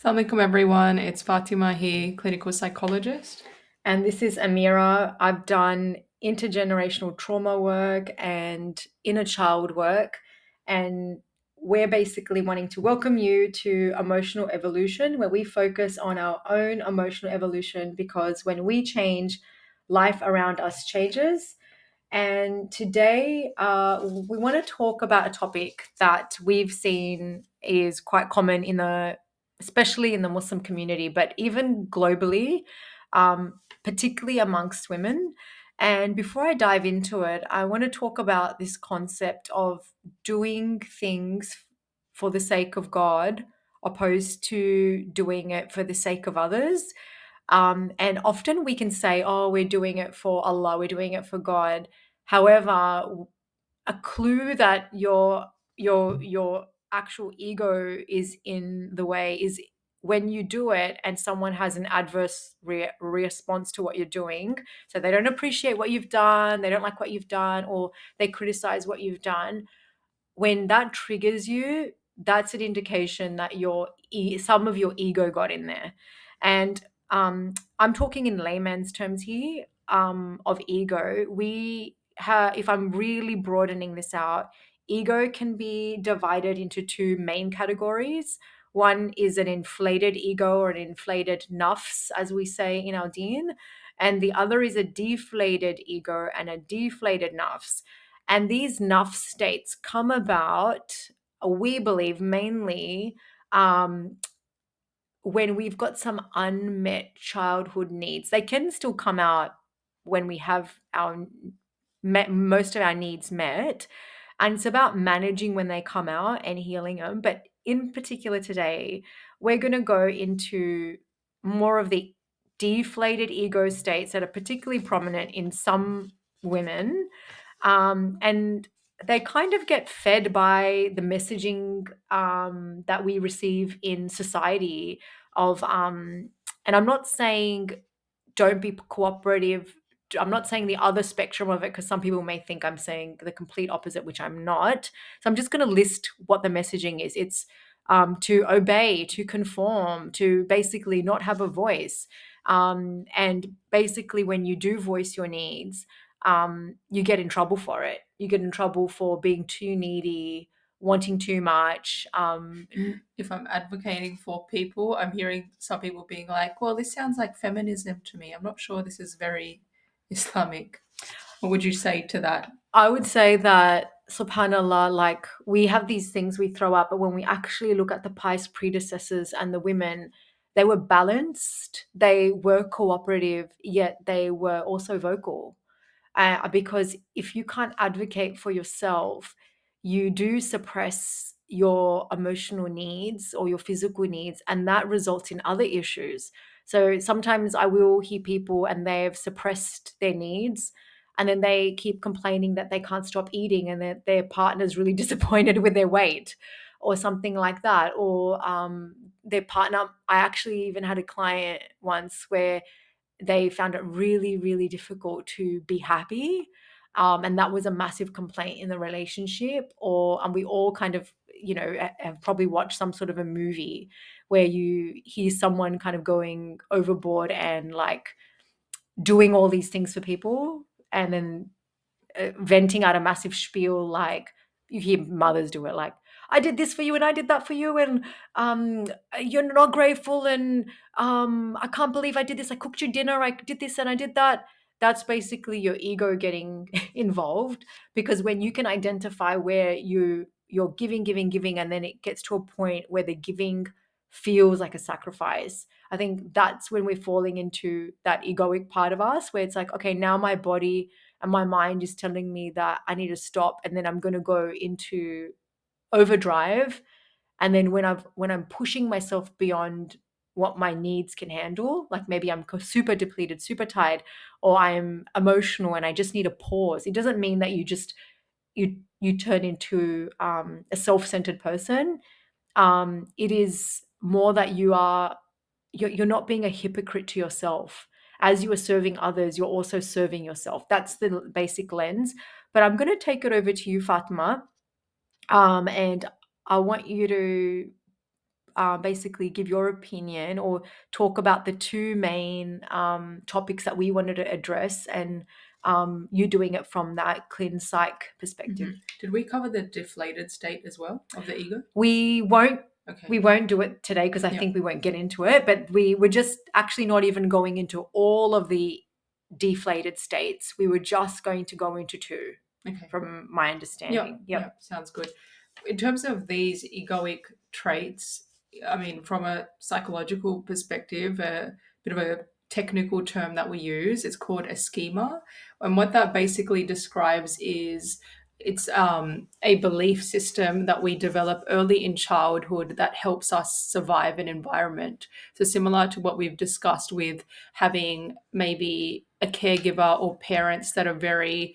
Assalamualaikum everyone, it's Fatima here, clinical psychologist. And this is Amira. I've done intergenerational trauma work and inner child work. And we're basically wanting to welcome you to Emotional Evolution, where we focus on our own emotional evolution because when we change, life around us changes. And today, we want to talk about a topic that we've seen is quite common especially in the Muslim community, but even globally, particularly amongst women. And before I dive into it, I want to talk about this concept of doing things for the sake of God, opposed to doing it for the sake of others. And often we can say, oh, we're doing it for Allah, we're doing it for God. However, a clue that your actual ego is in the way is when you do it and someone has an adverse response to what you're doing. So they don't appreciate what you've done, they don't like what you've done, or they criticize what you've done. When that triggers you, that's an indication that some of your ego got in there. And I'm talking in layman's terms here, of ego. If I'm really broadening this out, ego can be divided into two main categories. One is an inflated ego, or an inflated nafs, as we say in our deen, and the other is a deflated ego and a deflated nafs. And these nuff states come about, we believe, mainly um, when we've got some unmet childhood needs. They can still come out when we have most of our needs met. And it's about managing when they come out and healing them. But in particular, today, we're going to go into more of the deflated ego states that are particularly prominent in some women, and they kind of get fed by the messaging that we receive in society of and I'm not saying don't be cooperative. I'm not saying the other spectrum of it, because some people may think I'm saying the complete opposite, which I'm not. So I'm just going to list what the messaging is. It's to obey, to conform, to basically not have a voice. And basically, when you do voice your needs, you get in trouble for it. You get in trouble for being too needy, wanting too much. If I'm advocating for people, I'm hearing some people being like, well, this sounds like feminism to me. I'm not sure this is very Islamic. What would you say to that? I would say that, subhanallah, like we have these things we throw up, but when we actually look at the pious predecessors and the women, they were balanced, they were cooperative, yet they were also vocal. Because if you can't advocate for yourself, you do suppress your emotional needs or your physical needs, and that results in other issues. So sometimes I will hear people and they've suppressed their needs, and then they keep complaining that they can't stop eating, and that their partner's really disappointed with their weight or something like that. Or their partner, I actually even had a client once where they found it really, really difficult to be happy. And that was a massive complaint in the relationship. And we all kind of, have probably watched some sort of a movie where you hear someone kind of going overboard and like doing all these things for people, and then venting out a massive spiel. Like you hear mothers do it, like, I did this for you and I did that for you, and um you're not grateful, and I can't believe I did this, I cooked you dinner, I did this and I did that. That's basically your ego getting involved, because when you can identify where you're giving, and then it gets to a point where the giving feels like a sacrifice, I think that's when we're falling into that egoic part of us, where it's like, okay, now my body and my mind is telling me that I need to stop, and then I'm going to go into overdrive. And then when I'm pushing myself beyond what my needs can handle, like maybe I'm super depleted, super tired, or I'm emotional and I just need a pause, it doesn't mean that you turn into a self-centered person. It is more that you're not being a hypocrite to yourself. As you are serving others, you're also serving yourself. That's the basic lens. But I'm going to take it over to you, Fatima, and I want you to basically give your opinion or talk about the two main topics that we wanted to address, and you doing it from that clean psych perspective. Did we cover the deflated state as well of the ego? We won't Okay. we won't do it today because I Yeah. think we won't get into it, but we were just actually not even going into all of the deflated states. We were just going to go into two, Okay. from my Yeah. understanding. Yeah. Yep. Sounds good. In terms of these egoic traits, I mean, from a psychological perspective, a bit of a technical term that we use, it's called a schema. And what that basically describes is it's a belief system that we develop early in childhood that helps us survive an environment. So, similar to what we've discussed with having maybe a caregiver or parents that are very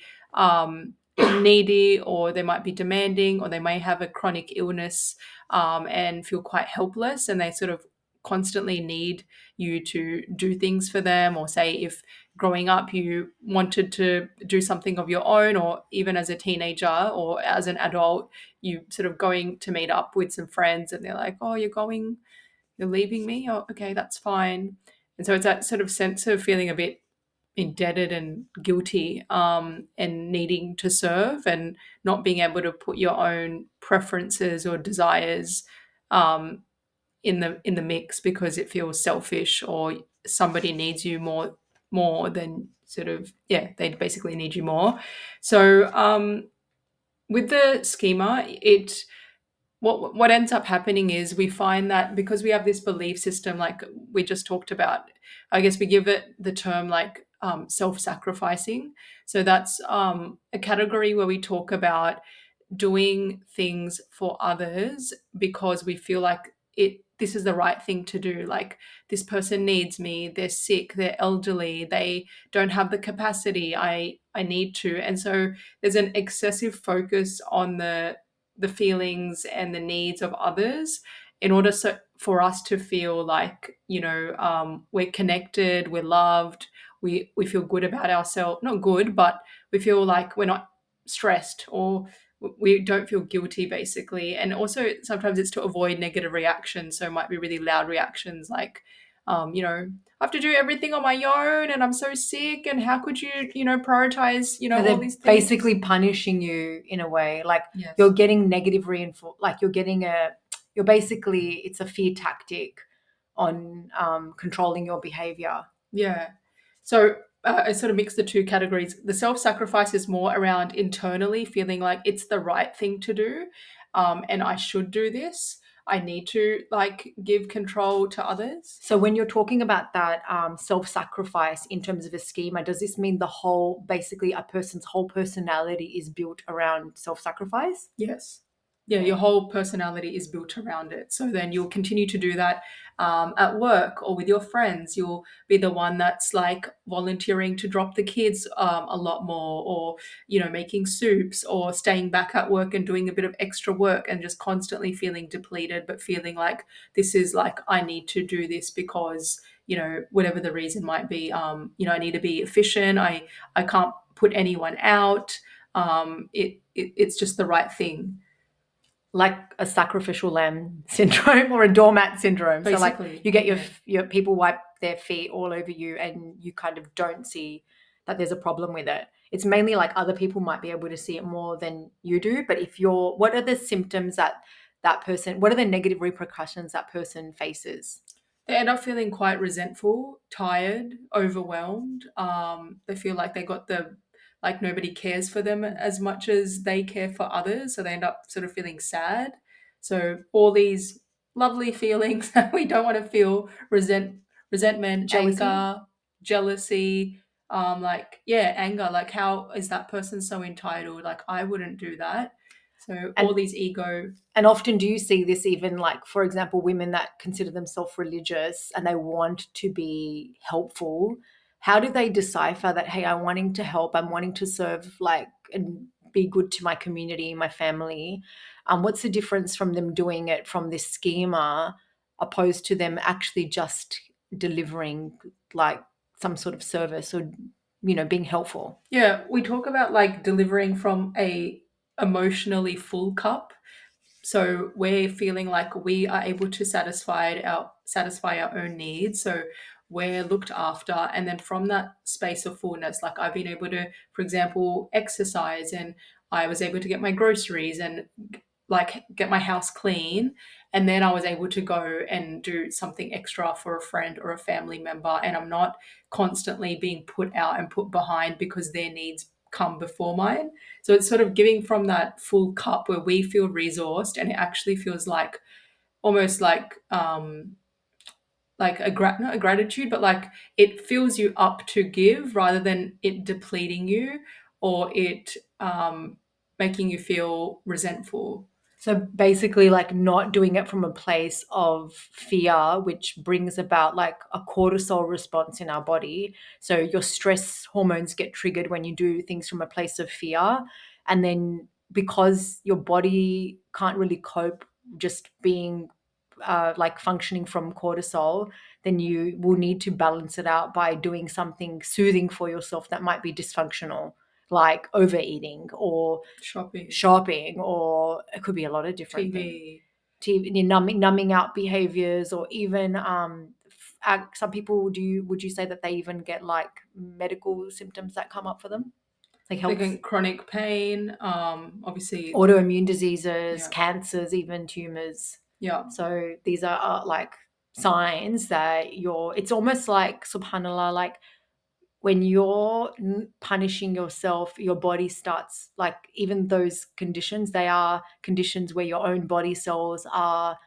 needy, or they might be demanding, or they may have a chronic illness and feel quite helpless, and they sort of constantly need you to do things for them. Or say if growing up you wanted to do something of your own, or even as a teenager or as an adult, you sort of going to meet up with some friends and they're like, oh, you're leaving me, oh okay, that's fine. And so it's that sort of sense of feeling a bit indebted and guilty, and needing to serve and not being able to put your own preferences or desires um, in the mix because it feels selfish, or somebody needs you more than sort of, yeah, they basically need you more. So with the schema, it what ends up happening is we find that because we have this belief system, like we just talked about, I guess we give it the term like self-sacrificing. So that's a category where we talk about doing things for others because we feel like this is the right thing to do. Like, this person needs me, they're sick, they're elderly, they don't have the capacity, I need to. And so there's an excessive focus on the feelings and the needs of others in order for us to feel like, we're connected, we're loved, we feel good about ourselves. Not good, but we feel like we're not stressed, or we don't feel guilty, basically. And also sometimes it's to avoid negative reactions, so it might be really loud reactions like, I have to do everything on my own and I'm so sick, and how could you, prioritize, So all they're these things. basically punishing you in a way, like Yes. you're getting negative reinforcement, like you're basically, it's a fear tactic on controlling your behavior. Yeah. So I sort of mix the two categories. The self sacrifice is more around internally feeling like it's the right thing to do, and I should do this. I need to like give control to others. So when you're talking about that self-sacrifice in terms of a schema, does this mean basically a person's whole personality is built around self-sacrifice? Yes. Yeah, your Okay. whole personality is built around it. So then you'll continue to do that at work or with your friends. You'll be the one that's like volunteering to drop the kids a lot more, or, making soups, or staying back at work and doing a bit of extra work, and just constantly feeling depleted, but feeling like this is like, I need to do this because, whatever the reason might be, I need to be efficient. I can't put anyone out. It's just the right thing. Like a sacrificial lamb syndrome or a doormat syndrome. So like Basically, you get yeah. your people wipe their feet all over you and you kind of don't see that there's a problem with it. It's mainly like other people might be able to see it more than you do. But what are the symptoms that person, what are the negative repercussions that person faces? They end up feeling quite resentful, tired, overwhelmed. They feel like they got like nobody cares for them as much as they care for others. So they end up sort of feeling sad. So all these lovely feelings that we don't want to feel: resentment, Jealousy? anger, jealousy, like, yeah, anger. Like, how is that person so entitled? Like, I wouldn't do that. So all And these ego. And often do you see this even like, for example, women that consider themselves religious and they want to be helpful? How do they decipher that, hey, I'm wanting to help, I'm wanting to serve, like, and be good to my community, my family? What's the difference from them doing it from this schema opposed to them actually just delivering like some sort of service or, being helpful? Yeah, we talk about like delivering from a emotionally full cup. So we're feeling like we are able to satisfy our own needs. So we're looked after. And then from that space of fullness, like I've been able to, for example, exercise, and I was able to get my groceries and like get my house clean. And then I was able to go and do something extra for a friend or a family member. And I'm not constantly being put out and put behind because their needs come before mine. So it's sort of giving from that full cup where we feel resourced, and it actually feels like almost like not a gratitude, but like it fills you up to give rather than it depleting you, or it making you feel resentful. So basically, like not doing it from a place of fear, which brings about like a cortisol response in our body. So your stress hormones get triggered when you do things from a place of fear. And then because your body can't really cope just being like functioning from cortisol, then you will need to balance it out by doing something soothing for yourself that might be dysfunctional, like overeating or Shopping, shopping, or it could be a lot of different things. TV. TV, numbing out behaviors, or even some people do. Would you say that they even get like medical symptoms that come up for them, like They health, get chronic pain, obviously. autoimmune diseases, Yeah, cancers, even tumors? yeah. So these are like signs that you're. It's almost like subhanallah, like when you're punishing yourself, your body starts like even those conditions, they are conditions where your own body cells are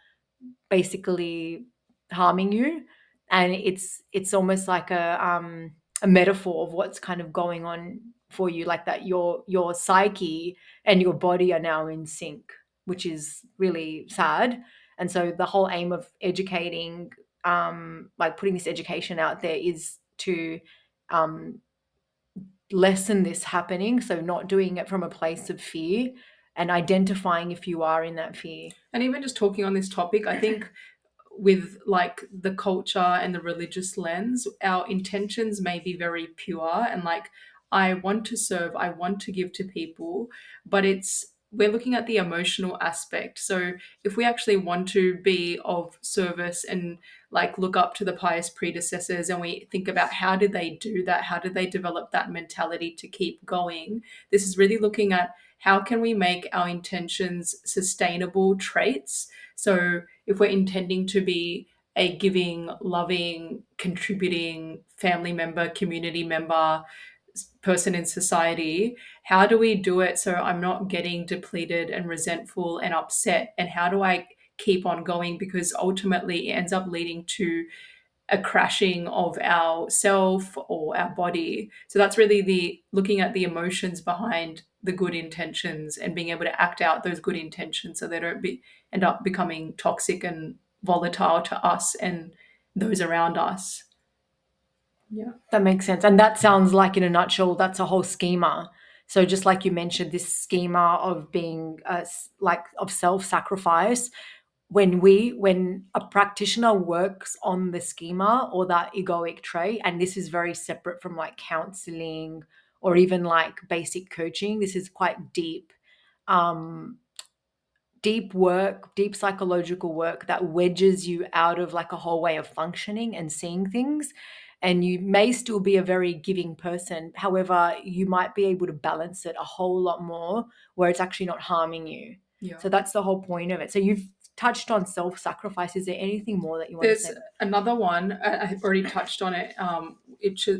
basically harming you, and it's almost like a metaphor of what's kind of going on for you, like that your psyche and your body are now in sync, which is really sad. And so the whole aim of educating, like putting this education out there, is to um, lessen this happening. So not doing it from a place of fear, and identifying if you are in that fear. And even just talking on this topic, I think with like the culture and the religious lens, our intentions may be very pure and like, I want to serve, I want to give to people, but we're looking at the emotional aspect. So if we actually want to be of service and like look up to the pious predecessors, and we think about how did they do that, how did they develop that mentality to keep going, this is really looking at how can we make our intentions sustainable traits. So if we're intending to be a giving, loving, contributing family member, community member, person in society, how do we do it so I'm not getting depleted and resentful and upset? And how do I keep on going? Because ultimately it ends up leading to a crashing of our self or our body. So that's really the looking at the emotions behind the good intentions and being able to act out those good intentions so they don't end up becoming toxic and volatile to us and those around us. Yeah. That makes sense. And that sounds like, in a nutshell, that's a whole schema. So just like you mentioned, this schema of being like of self-sacrifice, when a practitioner works on the schema or that egoic trait, and this is very separate from like counseling or even like basic coaching, this is quite deep. Um, Deep work, deep psychological work that wedges you out of like a whole way of functioning and seeing things. And you may still be a very giving person. However, you might be able to balance it a whole lot more where it's actually not harming you. Yeah. So that's the whole point of it. So you've touched on self sacrifice. Is there anything more that you want to There's say? another one, I've already touched on it,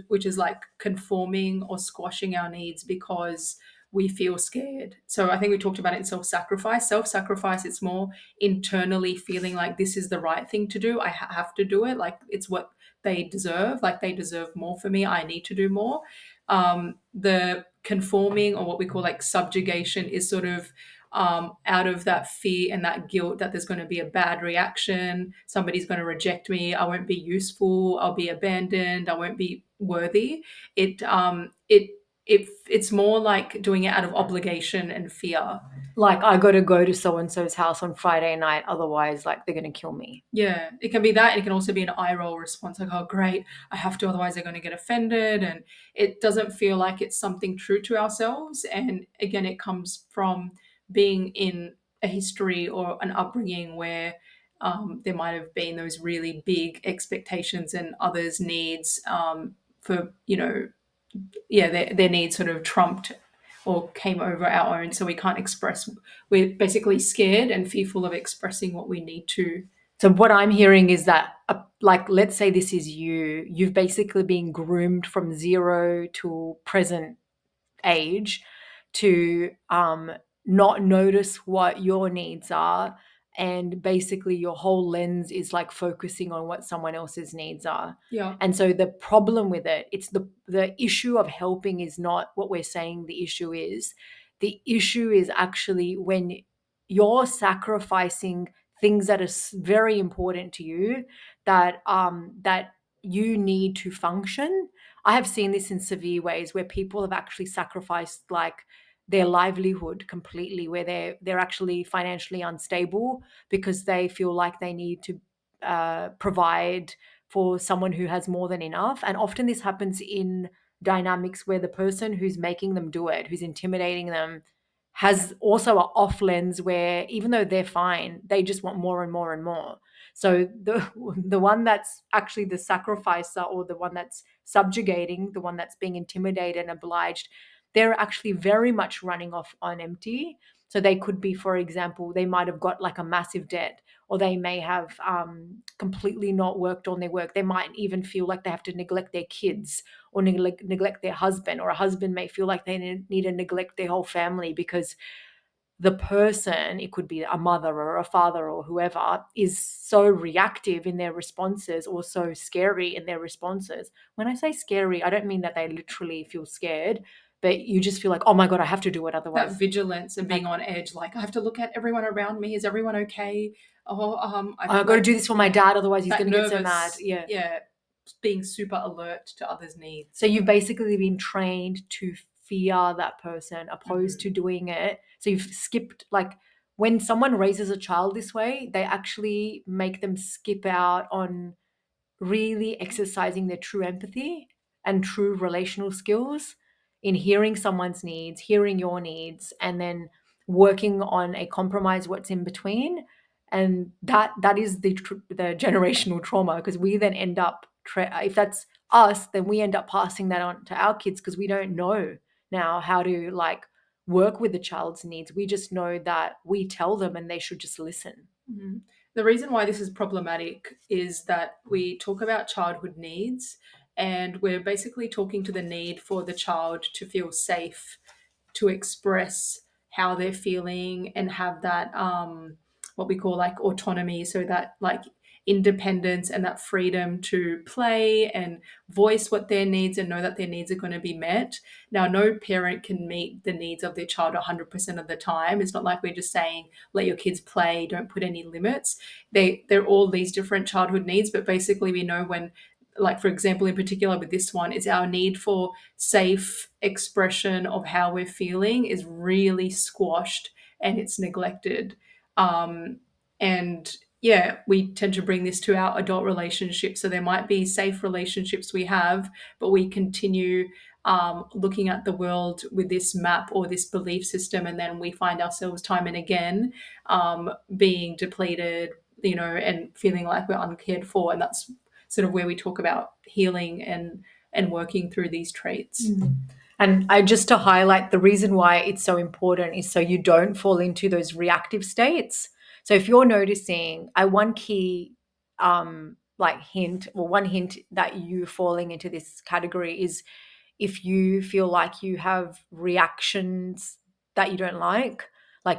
which is like conforming or squashing our needs because we feel scared. So I think we talked about it in self sacrifice. Self sacrifice, it's more internally feeling like this is the right thing to do. I have to do it. Like it's what they deserve. Like they deserve more for me. I need to do more. The conforming, or what we call like subjugation, is sort of out of that fear and that guilt that there's going to be a bad reaction, somebody's going to reject me, I won't be useful, I'll be abandoned, I won't be worthy. It's more like doing it out of obligation and fear. Like, I got to go to so and so's house on Friday night, otherwise, like, they're going to kill me. Yeah, it can be that, and it can also be an eye roll response, like, oh, great, I have to, otherwise they're going to get offended. And it doesn't feel like it's something true to ourselves. And again, it comes from being in a history or an upbringing where there might have been those really big expectations and others' needs for, yeah, their needs sort of trumped or came over our own. So we can't express, we're basically scared and fearful of expressing what we need to. So what I'm hearing is that, like, let's say this is you. You've basically been groomed from zero to present age to not notice what your needs are, and basically your whole lens is like focusing on what someone else's needs are. Yeah. And so the problem with it, it's the issue of helping is not what we're saying the issue is. The issue is actually when you're sacrificing things that are very important to you, that you need to function. I have seen this in severe ways where people have actually sacrificed like their livelihood completely, where they're actually financially unstable because they feel like they need to provide for someone who has more than enough. And often this happens in dynamics where the person who's making them do it, who's intimidating them, has also an off lens where even though they're fine, they just want more and more and more. So the one that's actually the sacrificer, or the one that's subjugating, the one that's being intimidated and obliged, they're actually very much running off on empty. So they could be, for example, they might have got like a massive debt, or they may have completely not worked on their work. They might even feel like they have to neglect their kids, or neglect their husband, or a husband may feel like they need to neglect their whole family because the person, it could be a mother or a father or whoever, is so reactive in their responses, or so scary in their responses. When I say scary, I don't mean that they literally feel scared, but you just feel like, oh my God, I have to do it. That Otherwise, vigilance and being like, on edge, like I have to look at everyone around me. Is everyone okay? Oh, I feel I've got to like, do this for my yeah, dad. Otherwise, he's that going to get so mad. nervous, Yeah. yeah, being super alert to others' So needs. you've basically been trained to fear that person opposed to doing it. So you've skipped, like, when someone raises a child this way, they actually make them skip out on really exercising their true empathy and true relational skills in hearing someone's needs, hearing your needs, and then working on a compromise what's in between. And that is the generational trauma, because we then end up if that's us, then we end up passing that on to our kids because we don't know now how to like work with the child's needs. We just know that we tell them and they should just listen. Mhm. The reason why this is problematic is that we talk about childhood needs, and we're basically talking to the need for the child to feel safe, to express how they're feeling and have that what we call like autonomy, so that like independence and that freedom to play and voice what their needs and know that their needs are going to be met. Now, no parent can meet the needs of their child 100% of the time. It's not like we're just saying let your kids play, don't put any limits. They're all these different childhood needs, but basically we know when, like for example in particular with this one, it's our need for safe expression of how we're feeling is really squashed and it's neglected. And yeah, we tend to bring this to our adult relationships. So there might be safe relationships we have, but we continue looking at the world with this map or this belief system, and then we find ourselves time and again being depleted, and feeling like we're uncared for. And that's sort of where we talk about healing and working through these traits. And I just to highlight the reason why it's so important is so you don't fall into those reactive states. So if you're noticing, one key like hint, or one hint that you falling into this category is if you feel like you have reactions that you don't like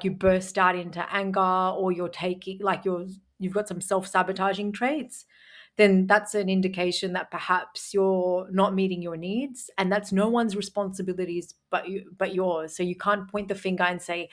you burst out into anger, or you're taking like you've got some self-sabotaging traits, then that's an indication that perhaps you're not meeting your needs, and that's no one's responsibilities but yours. So you can't point the finger and say,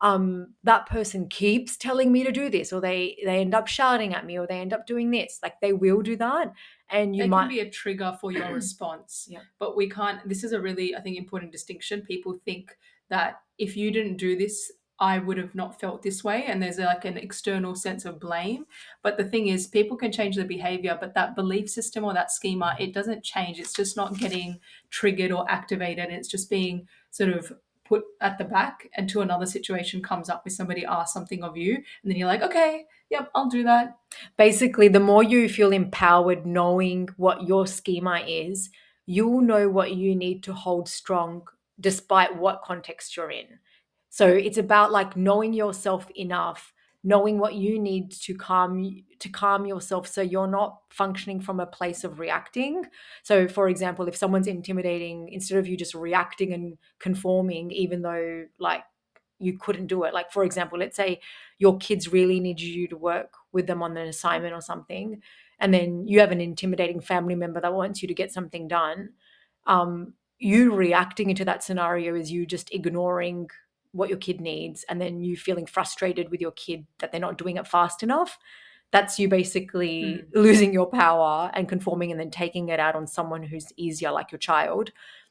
that person keeps telling me to do this, or they end up shouting at me, or they end up doing this. Like, they will do that, and you They can might. be a trigger for your response, Yeah. but we can't. This is a really, I think, important distinction. People think that if you didn't do this, I would have not felt this way, and there's like an external sense of blame. But the thing is, people can change their behavior, but that belief system or that schema, it doesn't change. It's just not getting triggered or activated. It's just being sort of put at the back until another situation comes up where somebody asks something of you, and then you're like, okay, yep, I'll do that. Basically, the more you feel empowered knowing what your schema is, you'll know what you need to hold strong despite what context you're in. So it's about like knowing yourself enough, knowing what you need to calm yourself so you're not functioning from a place of reacting. So for example, if someone's intimidating, instead of you just reacting and conforming even though like you couldn't do it. Like, for example, let's say your kids really need you to work with them on an assignment or something, and then you have an intimidating family member that wants you to get something done. You reacting into that scenario is you just ignoring what your kid needs, and then you feeling frustrated with your kid that they're not doing it fast enough. That's you basically Mm. losing your power and conforming and then taking it out on someone who's easier, like your child,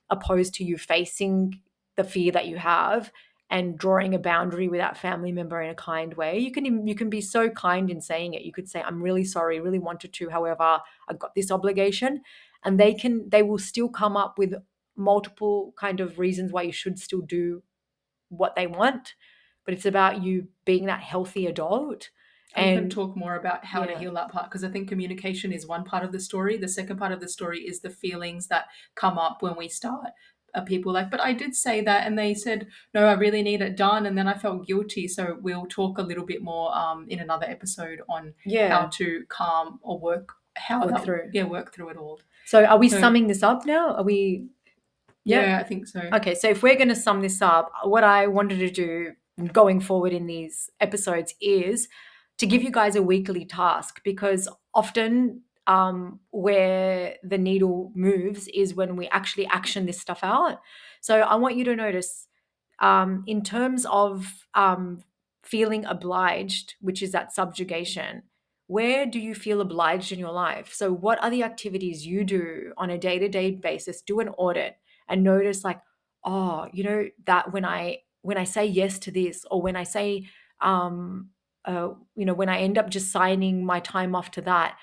opposed to you facing the fear that you have and drawing a boundary with that family member in a kind way. You can be so kind in saying it. You could say, I'm really sorry, really wanted to, however, I've got this obligation. And they will still come up with multiple kind of reasons why you should still do what they want. But it's about you being that healthy adult. And we can And talk more about how to yeah, heal that part, because I think communication is one part of the story. The second part of the story is the feelings that come up when we start. People like, but I did say that, and they said, no, I really need it done, and then I felt guilty. So we'll talk a little bit more in another episode on how yeah, to calm or work, how work that, through. yeah, work through it all. So are we So summing this up now? Are we, yeah? yeah, I think so. Okay, so if we're going to sum this up, what I wanted to do going forward in these episodes is to give you guys a weekly task, because often where the needle moves is when we actually action this stuff out. So I want you to notice in terms of feeling obliged, which is that subjugation, where do you feel obliged in your life? So, what are the activities you do on a day to day basis? Do an audit and notice, like, oh, that when I say yes to this, or when I say, when I end up just signing my time off to that,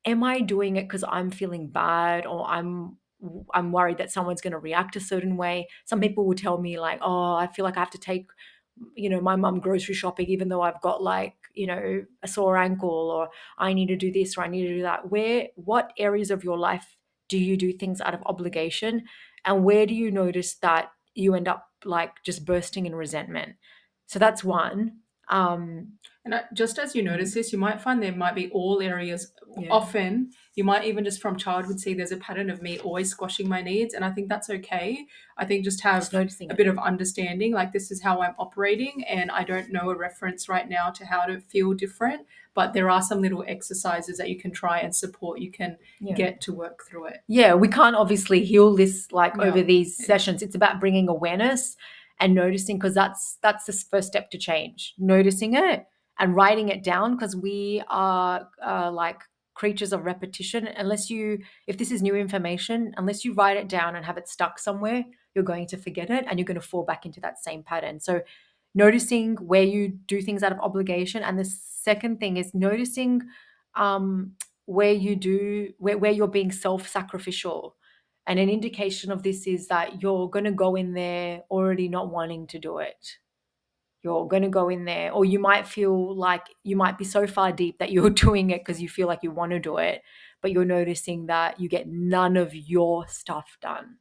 am I doing it because I'm feeling bad, or I'm worried that someone's going to react a certain way? Some people will tell me like, "Oh, I feel like I have to take, my mum grocery shopping even though I've got like, a sore ankle, or I need to do this or I need to do that." What areas of your life do you do things out of obligation, and where do you notice that you end up like just bursting in resentment? So that's one. And just as you notice Mhm. this, you might find there might be all areas. Yeah, Often, you might even just from childhood see there's a pattern of me always squashing my needs. And I think that's okay. I think just just have noticing a it. bit of understanding like this is how I'm operating. And I don't know a reference right now to how to feel different. But there are some little exercises that you can try and support you can Yeah. get to work through it. Yeah, we can't obviously heal this like Yeah. over these sessions. It's about bringing awareness and noticing, because that's the first step to change. Noticing it and writing it down, because we are like creatures of repetition. If this is new information, unless you write it down and have it stuck somewhere, you're going to forget it and you're going to fall back into that same pattern. So noticing where you do things out of obligation, and the second thing is noticing where where you're being self-sacrificial. And an indication of this is that you're going to go in there already not wanting to do it. You're going to go in there, or you might feel like you might be so far deep that you're doing it because you feel like you want to do it, but you're noticing that you get none of your stuff done.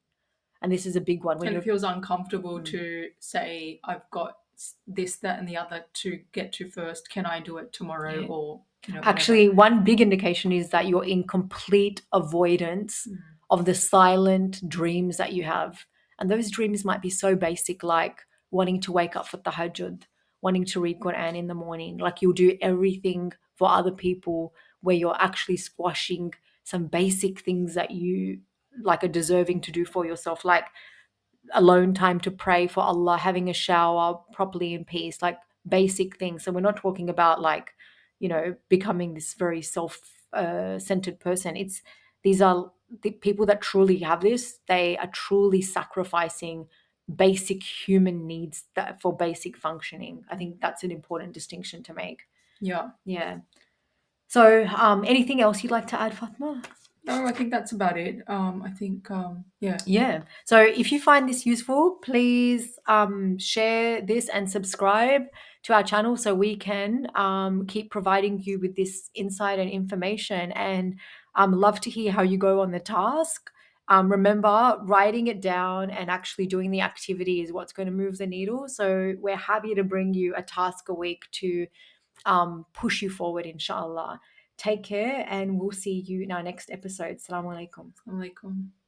And this is a big one when And it you're feels uncomfortable mm, to say, I've got this, that, and the other to get to first. Can I do it tomorrow yeah. or, whenever? Actually, one big indication is that you're in complete avoidance Mm. of the silent dreams that you have. And those dreams might be so basic, like wanting to wake up for tahajjud, wanting to read Quran in the morning. Like you'll do everything for other people, where you're actually squashing some basic things that you like are deserving to do for yourself, like alone time to pray for Allah, having a shower properly in peace, like basic things. So we're not talking about like, becoming this very self centered person. These are the people that truly have this. They are truly sacrificing basic human needs for basic functioning. I think that's an important distinction to make. Yeah. Yeah. So, anything else you'd like to add, Fatma? No, I think that's about it. I think, yeah, Yeah. So if you find this useful, please share this and subscribe to our channel so we can keep providing you with this insight and information. And love to hear how you go on the task. Remember, writing it down and actually doing the activity is what's going to move the needle. So we're happy to bring you a task a week to push you forward, inshallah. Take care, and we'll see you in our next episode. Assalamu alaikum. Assalamu alaikum.